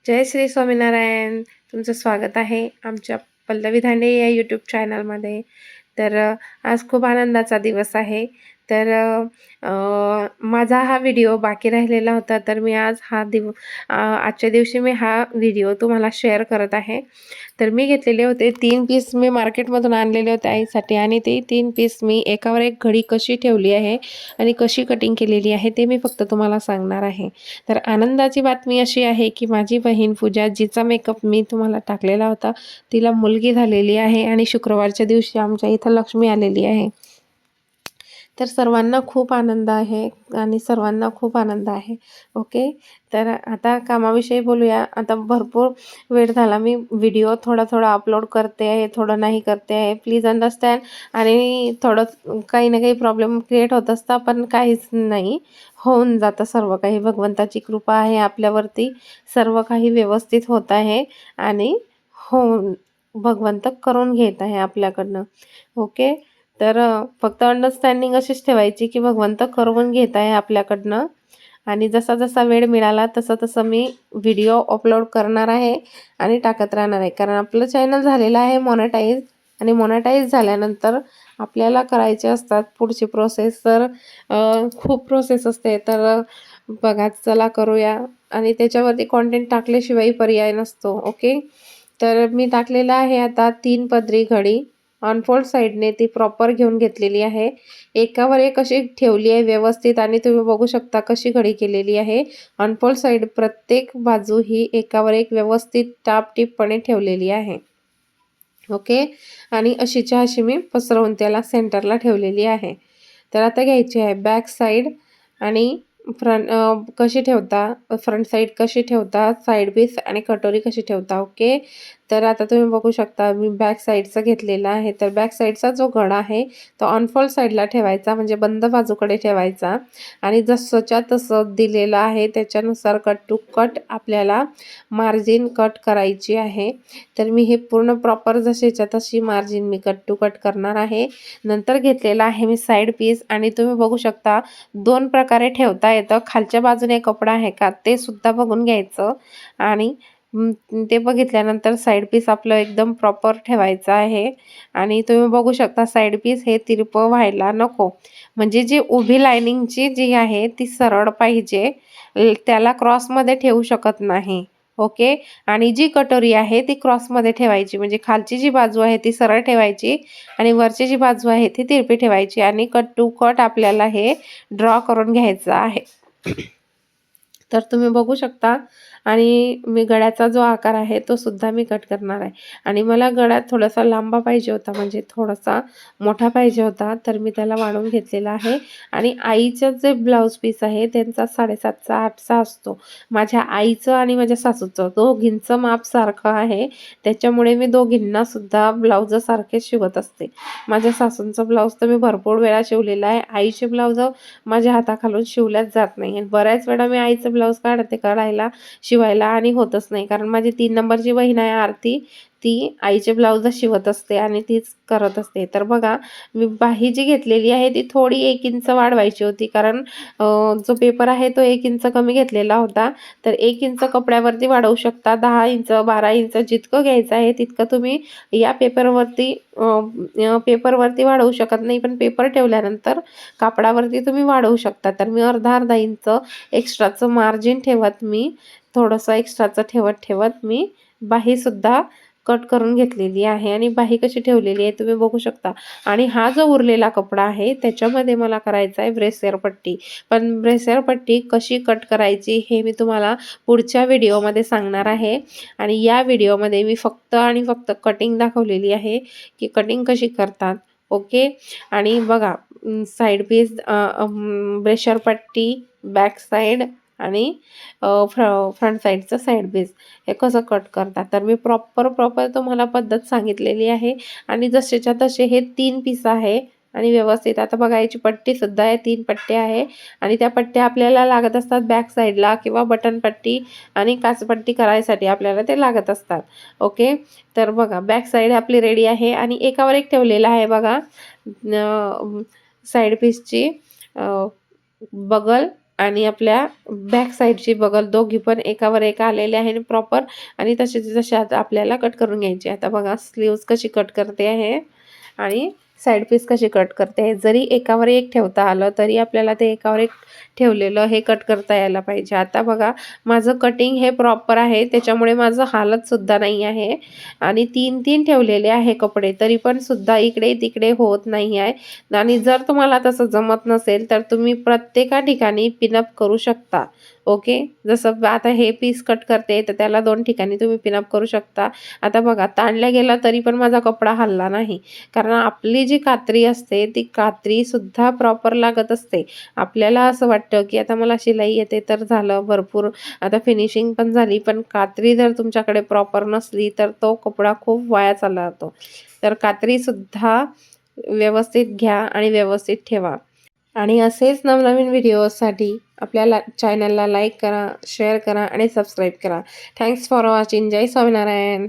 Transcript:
जय श्री स्वामीनारायण. तुमचं स्वागत आहे आमच्या पल्लवी धांडे या यूट्यूब चॅनलमध्ये. तर आज खूप आनंदाचा दिवस आहे. तर माझा हा व्हिडिओ बाकी राहिलेला होता, तर मी आज आजच्या दिवशी मी हा व्हिडिओ तुम्हाला शेअर करत आहे. तर मी घेतलेले होते 3 पीस, मी मार्केटमधून आणलेले होते आईसाठी, आणि ते 3 पीस मी एकावर एक घडी कशी ठेवली आहे आणि कशी कटिंग केलेली आहे ते मी फक्त तुम्हाला सांगणार आहे. तर आनंदाची बातमी अशी आहे की माझी बहीण पूजा, जिचा मेकअप मी तुम्हाला टाकलेला होता, तिला मुलगी झालेली आहे आणि शुक्रवारच्या दिवशी आमच्या इथं लक्ष्मी आलेली आहे. तर सर्वांना खूप आनंद आहे आणि सर्वांना खूप आनंद आहे. ओके, तर आता कामाविषयी बोलूया. आता भरपूर वेळ झाला मी व्हिडिओ थोडा अपलोड करते आहे, थोडं नाही करते आहे. Please understand. आणि थोडं काही ना काही प्रॉब्लेम क्रिएट होत असता, पण काहीच नाही, होऊन जातं सर्व काही. भगवंताची कृपा आहे आपल्यावरती, सर्व काही व्यवस्थित होत आहे आणि होऊन भगवंत करून घेत आहे आपल्याकडनं. ओके, तर फक्त अंडरस्टँडिंग अशीच ठेवायची की भगवंत करून घेत आहे आपल्याकडनं. आणि जसा जसा वेळ मिळाला तसं तसं मी व्हिडिओ अपलोड करणार आहे आणि टाकत राहणार आहे. कारण आपलं चॅनल झालेलं आहे मॉनेटाईज, आणि मॉनेटाईज झाल्यानंतर आपल्याला करायचे असतात पुढची प्रोसेस. तर खूप प्रोसेस असते. तर बघा, चला करूया. आणि त्याच्यावरती कॉन्टेंट टाकल्याशिवाय पर्याय नसतो. ओके, तर मी टाकलेलं आहे आता 3 पदरी घडी. अनफोल्ड साईडने ती प्रॉपर घेऊन घेतलेली आहे, एकावर एक अशी ठेवली आहे व्यवस्थित. आणि तुम्ही बघू शकता कशी घडी केलेली आहे. अनफोल्ड साईड प्रत्येक बाजू ही एकावर एक व्यवस्थित टापटीपपणे ठेवलेली आहे. ओके, आणि अशीच्या अशी मी पसरवून त्याला सेंटरला ठेवलेली आहे. तर आता घ्यायची आहे बॅक साईड. आणि कशी ठेवता, फ्रंट साईड कशी ठेवता, साईड पीस आणि कटोरी कशी ठेवता. ओके, तर आता तुम्ही बघू शकता मी बॅक साईडचा घेतलेला आहे. तर बॅक साईडचा जो घडा आहे तो अनफोल्ड साईडला ठेवायचा, म्हणजे बंद बाजूकडे ठेवायचा. आणि जसंच्या तसं दिलेलं आहे त्याच्यानुसार कट टू कट आपल्याला मार्जिन कट करायची आहे. तर मी हे पूर्ण प्रॉपर जशीच्या तशी मार्जिन मी कट टू कट करणार आहे. नंतर घेतलेला आहे मी साईड पीस. आणि तुम्ही बघू शकता 2 प्रकारे ठेवता येतं. खालच्या बाजूने कपडा आहे का ते सुद्धा बघून घ्यायचं. आणि ते बघितल्यानंतर साईड पीस आपलं एकदम प्रॉपर ठेवायचं आहे. आणि तुम्ही बघू शकता साईड पीस हे तिरपं व्हायला नको, म्हणजे जी उभी लायनिंगची जी आहे ती सरळ पाहिजे, त्याला क्रॉसमध्ये ठेवू शकत नाही. ओके, आणि जी कटोरी आहे ती क्रॉसमध्ये ठेवायची, म्हणजे खालची जी बाजू आहे ती सरळ ठेवायची आणि वरची जी बाजू आहे ती तिरपी ठेवायची. आणि कट टू कट आपल्याला हे ड्रॉ करून घ्यायचं आहे. तर तुम्ही बघू शकता. आणि मी गळ्याचा जो आकार आहे तो सुद्धा मी कट करणार आहे. आणि मला गळा थोडासा लांबा पाहिजे होता, म्हणजे थोडासा मोठा पाहिजे होता, तर मी त्याला वाढवून घेतलेला आहे. आणि आईचं जे ब्लाऊज पीस आहे त्यांचा 7.5चा 8चा असतो. माझ्या आईचं आणि माझ्या सासूचं दोघींचं माप सारखं आहे, त्याच्यामुळे मी दोघींना सुद्धा ब्लाऊज सारखे शिवत असते. माझ्या सासूंचं ब्लाऊज तर मी भरपूर वेळा शिवलेला आहे. आईचे ब्लाऊज माझ्या हाताखालून शिवल्याच जात नाही. आणि बऱ्याच वेळा मी आईचं ब्लाऊज काढते काढायला शिवायला आणि होतच नाही. कारण माझी 3 नंबरची बहीण आहे आरती, ती आईचे ब्लाऊज शिवत असते आणि तीच करत असते. तर बघा, मी बाही जी घेतलेली आहे ती थोडी 1 इंच वाढवायची होती, कारण जो पेपर आहे तो 1 इंच कमी घेतलेला होता. तर 1 इंच कपड्यावरती वाढवू शकता. 10 इंच 12 इंच जितकं घ्यायचं आहे तितकं तुम्ही या पेपरवरती वाढवू शकत नाही, पण पेपर ठेवल्यानंतर कापडावरती तुम्ही वाढवू शकता. तर मी अर्धा इंच एक्स्ट्राचं मार्जिन ठेवत मी थोडंसं एक्स्ट्राचं ठेवत मी बाहीसुद्धा कट करून घेतलेली आहे. आणि बाही कशी ठेवलेली आहे तुम्ही बघू शकता. आणि हा जो उरलेला कपडा आहे त्याच्यामध्ये मला करायचा आहे ब्रेसियर पट्टी. पण ब्रेसियर पट्टी कशी कट करायची हे मी तुम्हाला पुढच्या व्हिडिओमध्ये सांगणार आहे. आणि या व्हिडिओमध्ये मी फक्त आणि फक्त कटिंग दाखवलेली आहे की कटिंग कशी करतात. ओके, आणि बघा साईड पीस, ब्रेशर पट्टी, बॅक साईड आणि फ्रंट साईडचं साईड पीस हे कसं कट करतात. तर मी प्रॉपर तुम्हाला पद्धत सांगितलेली आहे. आणि जसेच्या तसे हे 3 पीस आहे. आणि व्यवस्थित आता बघा याची पट्टीसुद्धा आहे, 3 पट्ट्या आहे. आणि त्या पट्ट्या आपल्याला लागत असतात बॅक साईडला, किंवा बटन पट्टी आणि काचपट्टी करायसाठी आपल्याला ते लागत असतात. ओके, तर बघा बॅक साईड आपली रेडी आहे. आणि एकावर एक ठेवलेला आहे बघा साईड पीसची बगल आणि आपल्या बॅक साईडची बगल दोघी पण एकावर एक आलेले आहे प्रॉपर. आणि तसे आता आपल्याला कट करून घ्यायचे. आता बघा स्लीव्स कशी कट करते आहे आणि साईड पीस कशी कट करते आहे. जरी एकावर एक ठेवता आलं तरी आपल्याला ते एकावर एक ठेवलेलं हे कट करता यायला पाहिजे. आता बघा माझं कटिंग हे प्रॉपर आहे, त्याच्यामुळे माझं हालत सुद्धा नाही आहे. आणि 3-3 ठेवलेले आहे कपडे, तरी पण सुद्धा इकडे तिकडे होत नाही आहे. आणि जर तुम्हाला तसं जमत नसेल तर तुम्ही प्रत्येका ठिकाणी पिनअप करू शकता. ओके, जसं आता हे पीस कट करते तर त्याला 2 ठिकाणी तुम्ही पिनअप करू शकता. आता बघा ताणल्या गेला तरी पण माझा कपडा हलला नाही, कारण आपली जी कात्री असते ती कात्री सुद्धा प्रॉपर लागत असते. आपल्याला असं वाटतं की आता मला शिलाई येते तर झालं भरपूर, आता फिनिशिंग पण झाली, पण कात्री जर तुमच्याकडे प्रॉपर नसली तर तो कपडा खूप वाया चालला जातो. तर कात्री सुद्धा व्यवस्थित घ्या आणि व्यवस्थित ठेवा. आणि असेच नवनवीन व्हिडिओसाठी आपल्या चॅनलला लाईक करा, शेअर करा आणि सबस्क्राईब करा. Thanks for watching. जय स्वामीनारायण.